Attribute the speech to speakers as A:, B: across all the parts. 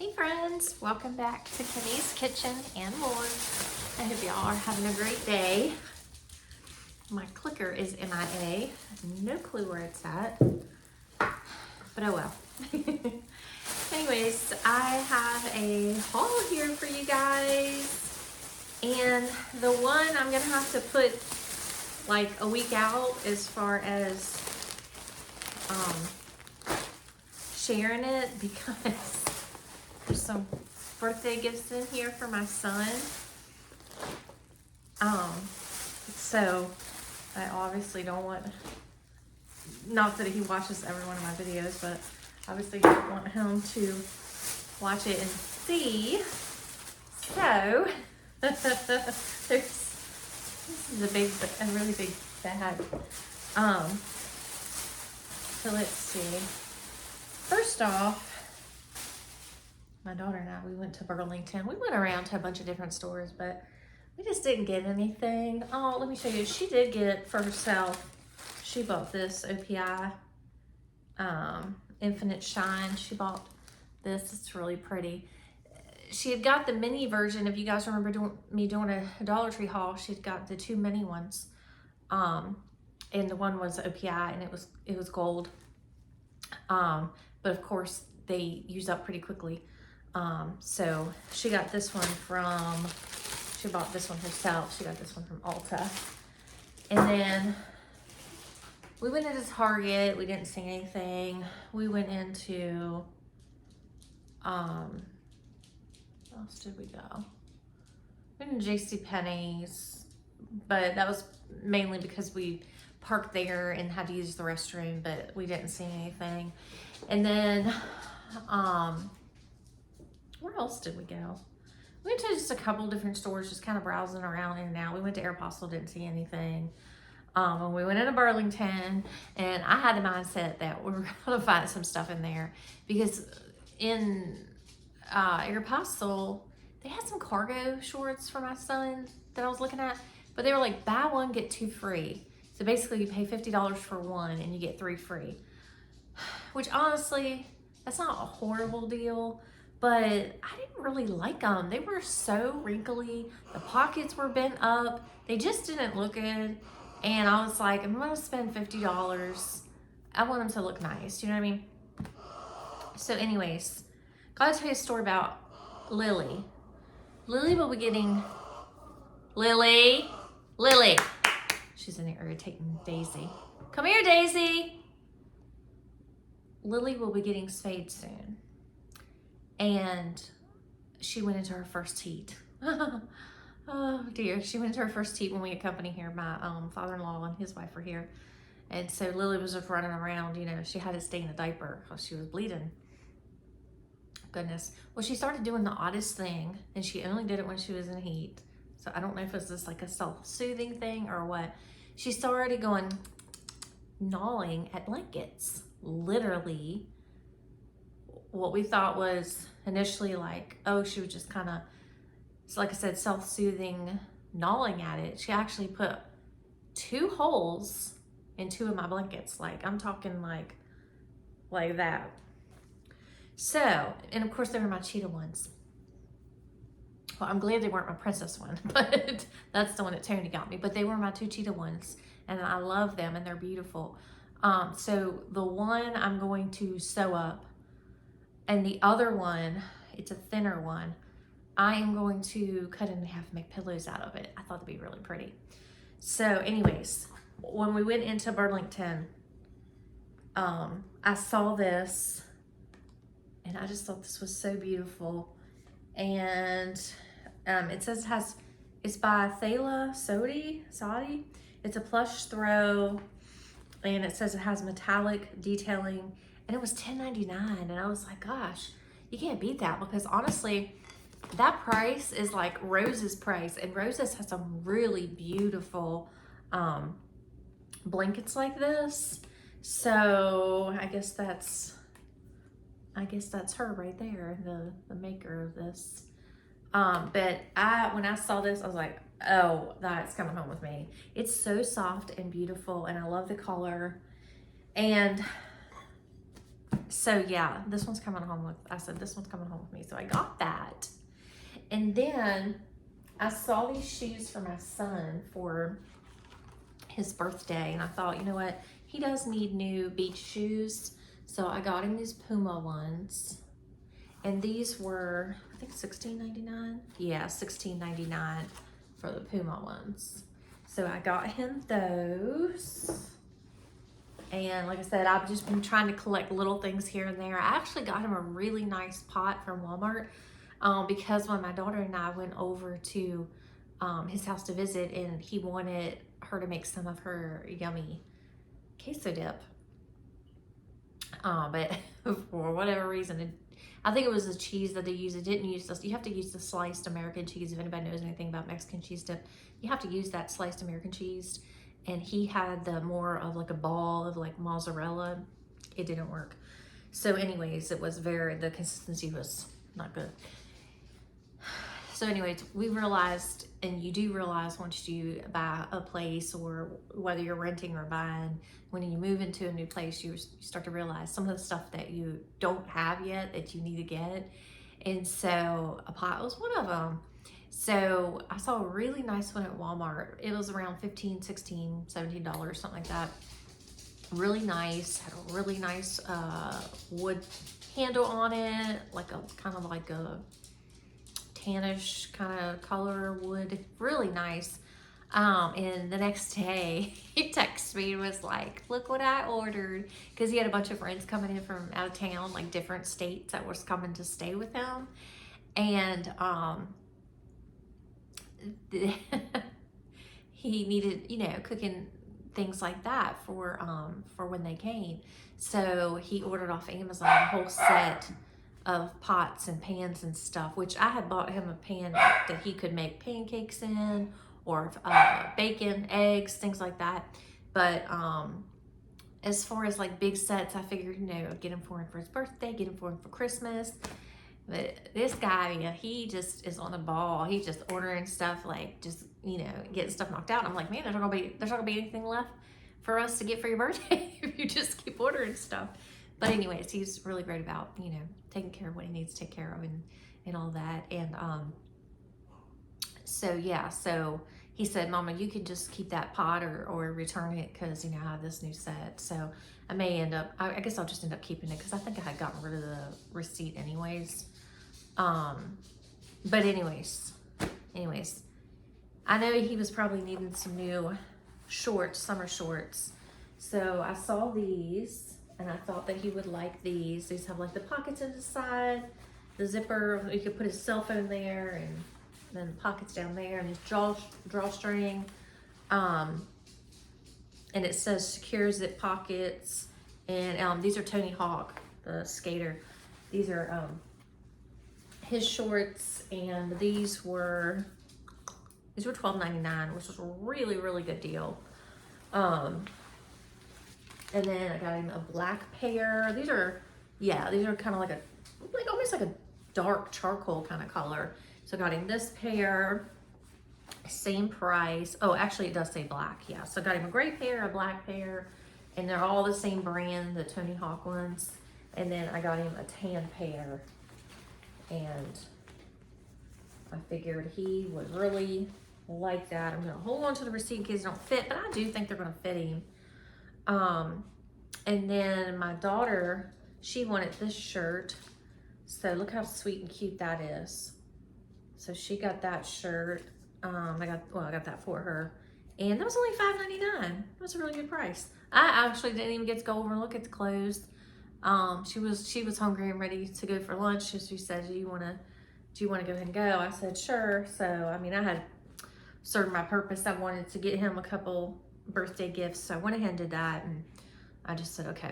A: Hey friends, welcome back to Kenny's Kitchen and more. I hope y'all are having a great day. My clicker is MIA, no clue where it's at, but oh well. Anyways, I have a haul here for you guys, and the one I'm gonna have to put like a week out as far as sharing it, because there's some birthday gifts in here for my son. So I obviously don't want, not that he watches every one of my videos, but obviously don't want him to watch it and see. So this is a really big bag. So let's see. First off, my daughter and I, we went to Burlington. We went around to a bunch of different stores, but we just didn't get anything. Oh, let me show you. She did get for herself, she bought this OPI Infinite Shine. She bought this. It's really pretty. She had got the mini version. If you guys remember me doing a Dollar Tree haul, she'd got the two mini ones. And the one was OPI, and it was gold. But of course, they use up pretty quickly. So she got this one she bought this one herself. She got this one from Ulta. And then we went into Target. We didn't see anything. We went into, where else did we go? We went to JCPenney's, but that was mainly because we parked there and had to use the restroom, but we didn't see anything. And then, where else did we go? We went to just a couple different stores, just kind of browsing around in and out. We went to Aeropostale, didn't see anything. And we went into Burlington, and I had the mindset that we were gonna find some stuff in there, because in Aeropostale, they had some cargo shorts for my son that I was looking at, but they were like, buy one, get two free. So basically you pay $50 for one and you get 3 free, which honestly, that's not a horrible deal, but I didn't really like them. They were so wrinkly. The pockets were bent up. They just didn't look good. And I was like, I'm gonna spend $50. I want them to look nice, you know what I mean? So anyways, gotta tell you a story about Lily. Lily will be getting, Lily. She's in there irritating Daisy. Come here, Daisy. Lily will be getting spayed soon. And she went into her first heat. Oh dear, she went into her first heat when we had company here. My father-in-law and his wife were here. And so Lily was just running around, you know, she had to stay in a diaper because she was bleeding. Goodness. Well, she started doing the oddest thing, and she only did it when she was in heat. So I don't know if it's just like a self-soothing thing or what. She started going gnawing at blankets. Literally, what we thought was initially like, oh, she was just kind of, it's like I said, self-soothing, gnawing at it. She actually put 2 holes in 2 of my blankets. Like, I'm talking like that. So, and of course they were my cheetah ones. Well, I'm glad they weren't my princess one, but that's the one that Tony got me. But they were my 2 cheetah ones, and I love them, and they're beautiful. So the one I'm going to sew up, and the other one, it's a thinner one, I am going to cut it in half and make pillows out of it. I thought it'd be really pretty. So anyways, when we went into Burlington, I saw this, and I just thought this was so beautiful. And it says it's by Thala Sodi. It's a plush throw, and it says it has metallic detailing, and it was $10.99. And I was like, gosh, you can't beat that, because honestly, that price is like Rose's price, and Rose's has some really beautiful blankets like this. So I guess that's her right there, the maker of this. But when I saw this, I was like, oh, that's coming home with me. It's so soft and beautiful, and I love the color. And So yeah, this one's coming home with, I said, this one's coming home with me. So I got that. And then I saw these shoes for my son for his birthday. And I thought, you know what? He does need new beach shoes. So I got him these Puma ones. And these were, I think $16.99. Yeah, $16.99 for the Puma ones. So I got him those. And like I said, I've just been trying to collect little things here and there. I actually got him a really nice pot from Walmart because when my daughter and I went over to his house to visit, and he wanted her to make some of her yummy queso dip. But for whatever reason, I think it was the cheese that they used. It didn't use this. You have to use the sliced American cheese. If anybody knows anything about Mexican cheese dip, you have to use that sliced American cheese. And he had the more of like a ball of like mozzarella. It didn't work. So anyways, it was the consistency was not good. So anyways, we realized, and you do realize once you buy a place, or whether you're renting or buying, when you move into a new place, you start to realize some of the stuff that you don't have yet that you need to get. And so a pot was one of them. So I saw a really nice one at Walmart. It was around $15, $16, $17, something like that. Really nice, had a really nice wood handle on it, like a kind of like a tannish kind of color wood, really nice. And the next day he texted me and was like, look what I ordered, because he had a bunch of friends coming in from out of town, like different states, that was coming to stay with him. And he needed, you know, cooking things like that for when they came. So he ordered off Amazon a whole set of pots and pans and stuff, which I had bought him a pan that he could make pancakes in, or bacon, eggs, things like that. But as far as like big sets, I figured, you know, get him for him for his birthday, get him for him for Christmas. But this guy, yeah, he just is on the ball. He's just ordering stuff, like just, you know, getting stuff knocked out. I'm like, man, there's not gonna be anything left for us to get for your birthday if you just keep ordering stuff. But anyways, he's really great about, you know, taking care of what he needs to take care of and all that. And so yeah, so he said, Mama, you can just keep that pot or return it, because, you know, I have this new set. So I may end up, I guess I'll just end up keeping it, because I think I had gotten rid of the receipt anyways. But anyways, I know he was probably needing some new shorts, summer shorts. So I saw these, and I thought that he would like these. These have like the pockets in the side, the zipper, you could put his cell phone there, and then pockets down there, and his drawstring. And it says secure zip pockets. And these are Tony Hawk, the skater. These are his shorts, and these were $12.99, which was a really, really good deal. And then I got him a black pair. These are kind of like almost like a dark charcoal kind of color. So I got him this pair, same price. Oh, actually it does say black, yeah. So I got him a gray pair, a black pair, and they're all the same brand, the Tony Hawk ones. And then I got him a tan pair, and I figured he would really like that. I'm gonna hold on to the receipt in case they don't fit, but I do think they're gonna fit him. And then my daughter, she wanted this shirt. So look how sweet and cute that is. So she got that shirt. I got that for her. And that was only $5.99. That was a really good price. I actually didn't even get to go over and look at the clothes. She was hungry and ready to go for lunch. So she said, do you wanna go ahead and go? I said, sure. So, I mean, I had served my purpose. I wanted to get him a couple birthday gifts. So I went ahead and did that. And I just said, okay,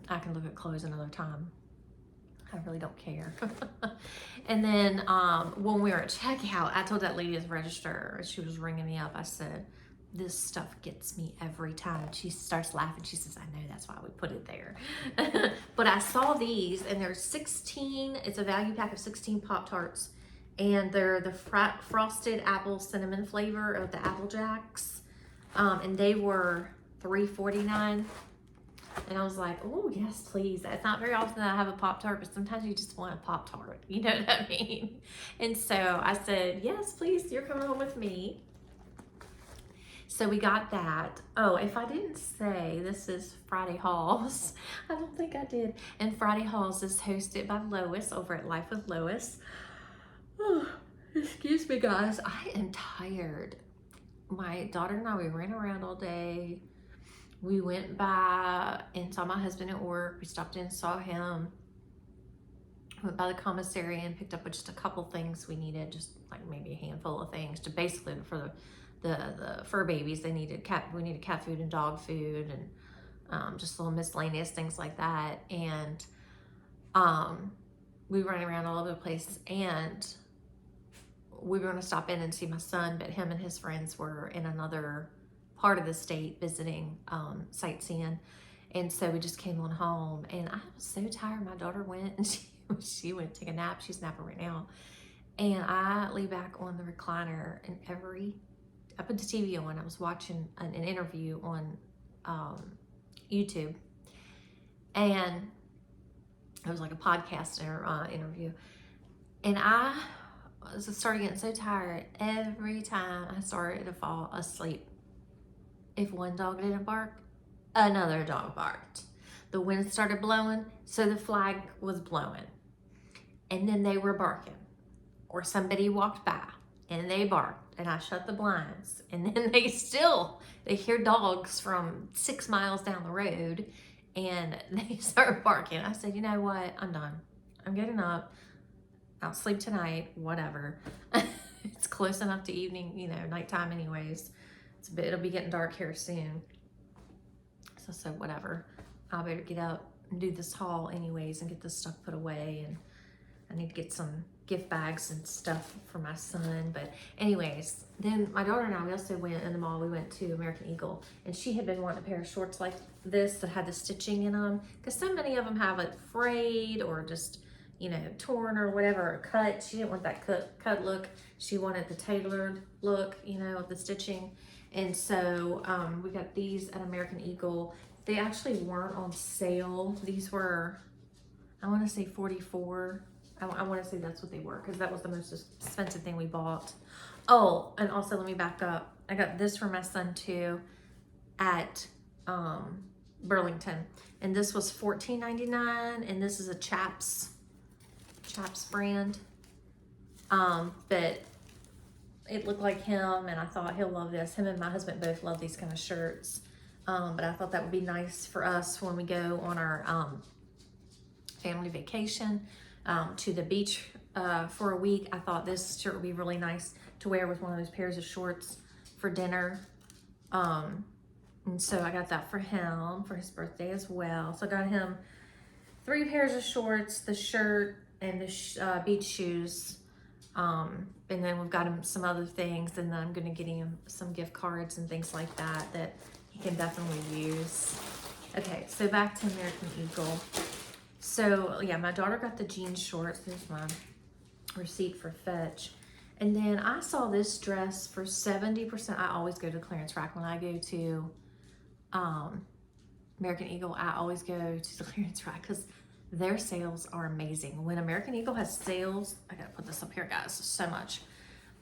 A: I can look at clothes another time. I really don't care. And then when we were at checkout, I told that lady at the register, she was ringing me up. I said, this stuff gets me every time. She starts laughing. She says, I know, that's why we put it there. But I saw these, and there's 16, it's a value pack of 16 Pop-Tarts. And they're the frosted apple cinnamon flavor of the Apple Jacks. And they were $3.49. And I was like, oh, yes, please. It's not very often that I have a Pop-Tart, but sometimes you just want a Pop-Tart. You know what I mean? And so I said, yes, please, you're coming home with me. So we got that. Oh, if I didn't say, this is Friday Hauls. I don't think I did. And Friday Hauls is hosted by Lois over at Life with Lois. Oh, excuse me, guys. I am tired. My daughter and I, we ran around all day. We went by and saw my husband at work. We stopped in and saw him. Went by the commissary and picked up just a couple things we needed, just like maybe a handful of things to basically for the fur babies. We needed cat food and dog food and just little miscellaneous things like that. And we ran around all over the place, and we were going to stop in and see my son, but him and his friends were in another part of the state visiting, sightseeing. And so we just came on home, and I was so tired. My daughter went and she went to take a nap. She's napping right now. And I lay back on the recliner, and I put the TV on. I was watching an interview on YouTube, and it was like a podcast interview. And I started getting so tired every time I started to fall asleep. If one dog didn't bark, another dog barked. The wind started blowing, so the flag was blowing. And then they were barking. Or somebody walked by and they barked, and I shut the blinds. And then they hear dogs from 6 miles down the road, and they start barking. I said, you know what? I'm done. I'm getting up. I'll sleep tonight, whatever. It's close enough to evening, nighttime anyways. It'll be getting dark here soon. So whatever. I better get up and do this haul anyways and get this stuff put away. And I need to get some gift bags and stuff for my son. But anyways, then my daughter and I, we also went in the mall. We went to American Eagle, and she had been wanting a pair of shorts like this that had the stitching in them, because so many of them have it frayed or just torn or whatever, or cut. She didn't want that cut look. She wanted the tailored look, of the stitching. And so we got these at American Eagle. They actually weren't on sale. These were, I want to say $44. I want to say that's what they were, because that was the most expensive thing we bought. Oh, and also let me back up. I got this for my son too at Burlington. And this was $14.99, and this is a Chaps brand. But it looked like him, and I thought he'll love this. Him and my husband both love these kind of shirts. But I thought that would be nice for us when we go on our family vacation to the beach for a week. I thought this shirt would be really nice to wear with one of those pairs of shorts for dinner. And so I got that for him for his birthday as well. So I got him 3 pairs of shorts, the shirt, and the beach shoes. And then we've got him some other things, and then I'm going to get him some gift cards and things like that he can definitely use. Okay, so back to American Eagle. So yeah, my daughter got the jean shorts. There's my receipt for Fetch. And then I saw this dress for 70%. I always go to the clearance rack when I go to American Eagle. I always go to the clearance rack because their sales are amazing. When American Eagle has sales, I gotta put this up here, guys, so much.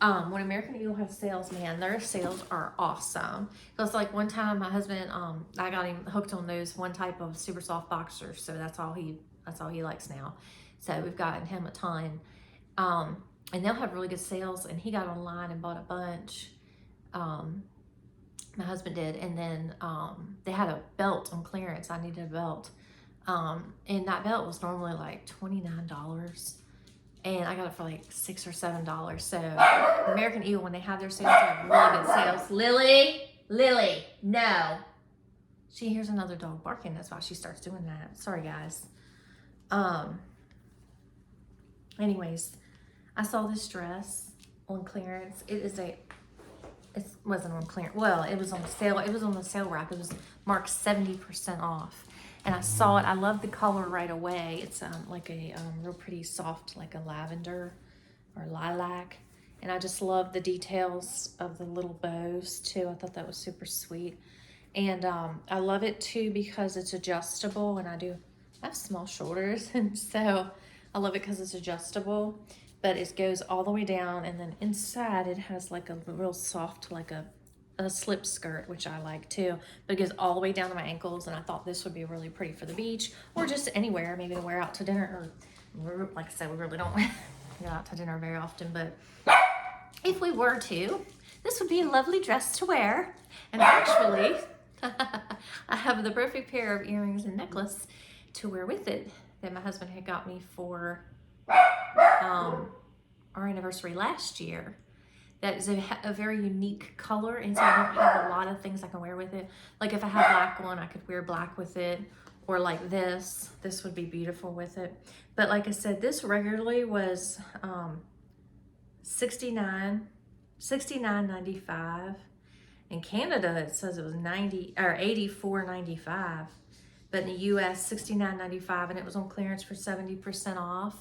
A: When American Eagle has sales, man, their sales are awesome. Because like one time my husband, I got him hooked on those one type of super soft boxers, so that's all he likes now. So we've gotten him a ton. And they'll have really good sales, and he got online and bought a bunch. My husband did, and then they had a belt on clearance. I needed a belt. And that belt was normally like $29, and I got it for like $6 or $7. So American Eagle, when they have their sales, they have really good sales. Lily, no. She hears another dog barking. That's why she starts doing that. Sorry, guys. Anyways, I saw this dress on clearance. It wasn't on clearance. Well, it was on sale. It was on the sale rack. It was marked 70% off. And I saw it. I love the color right away. It's like a real pretty soft, like a lavender or lilac. And I just love the details of the little bows too. I thought that was super sweet. And I love it too because it's adjustable, and I have small shoulders, and so I love it because it's adjustable, but it goes all the way down, and then inside it has like a real soft, like a slip skirt, which I like too, but it goes all the way down to my ankles, and I thought this would be really pretty for the beach or just anywhere, maybe to wear out to dinner, or like I said, we really don't go out to dinner very often, but if we were to, this would be a lovely dress to wear. And actually, I have the perfect pair of earrings and necklace to wear with it that my husband had got me for our anniversary last year. That is a very unique color, and so I don't have a lot of things I can wear with it. Like if I had black one, I could wear black with it, or like this would be beautiful with it. But like I said, this regularly was $69.95. In Canada, it says it was $84.95, but in the US, $69.95, and it was on clearance for 70% off.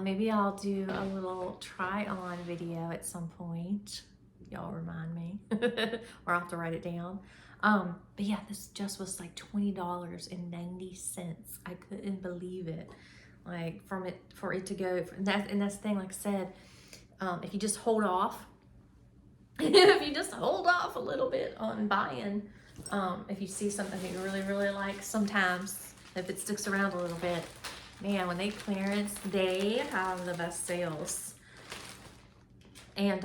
A: Maybe I'll do a little try-on video at some point. Y'all remind me, or I'll have to write it down. But yeah, this just was like $20.90. I couldn't believe it. Like for it to go, and that's the thing. Like I said, if you just hold off, if you just hold off a little bit on buying, if you see something that you really, really like, sometimes if it sticks around a little bit, man, when they clearance, they have the best sales. And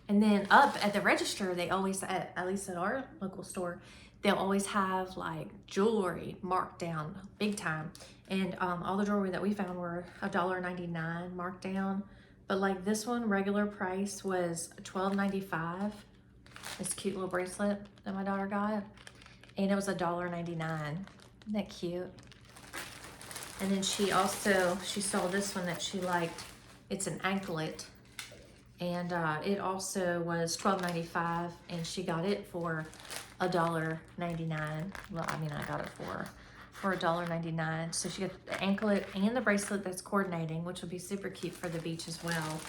A: then up at the register, they always, at least at our local store, they'll always have like jewelry marked down big time. And all the jewelry that we found were $1.99 marked down. But like this one, regular price was $12.95. This cute little bracelet that my daughter got. And it was $1.99. Isn't that cute? And then she saw this one that she liked. It's an anklet. And it also was $12.95, and she got it for $1.99. Well, I mean, I got it for $1.99. So she got the anklet and the bracelet that's coordinating, which would be super cute for the beach as well.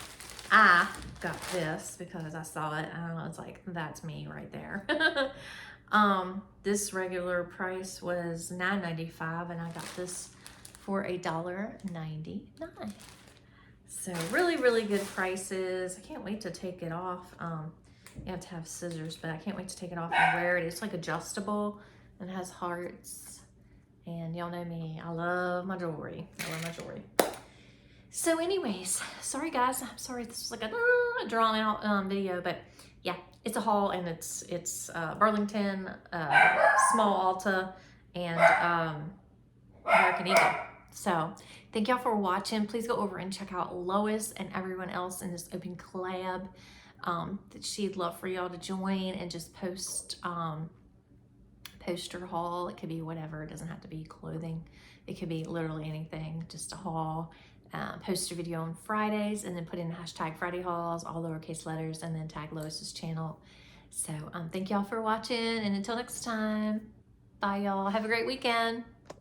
A: I got this because I saw it, and I was like, that's me right there. This regular price was $9.95, and I got this for $1.99. So really, really good prices. I can't wait to take it off. You have to have scissors, but I can't wait to take it off and wear it. It's like adjustable and has hearts. And y'all know me, I love my jewelry. So anyways, sorry guys. I'm sorry this was like a drawn out video, but yeah, it's a haul, and it's Burlington, small Ulta, and American Eagle. So thank y'all for watching. Please go over and check out Lois and everyone else in this open collab that she'd love for y'all to join, and just post her haul. It could be whatever. It doesn't have to be clothing. It could be literally anything, just a haul. Post a video on Fridays, and then put in hashtag Friday hauls, all lowercase letters, and then tag Lois's channel. So thank y'all for watching, and until next time, bye y'all. Have a great weekend.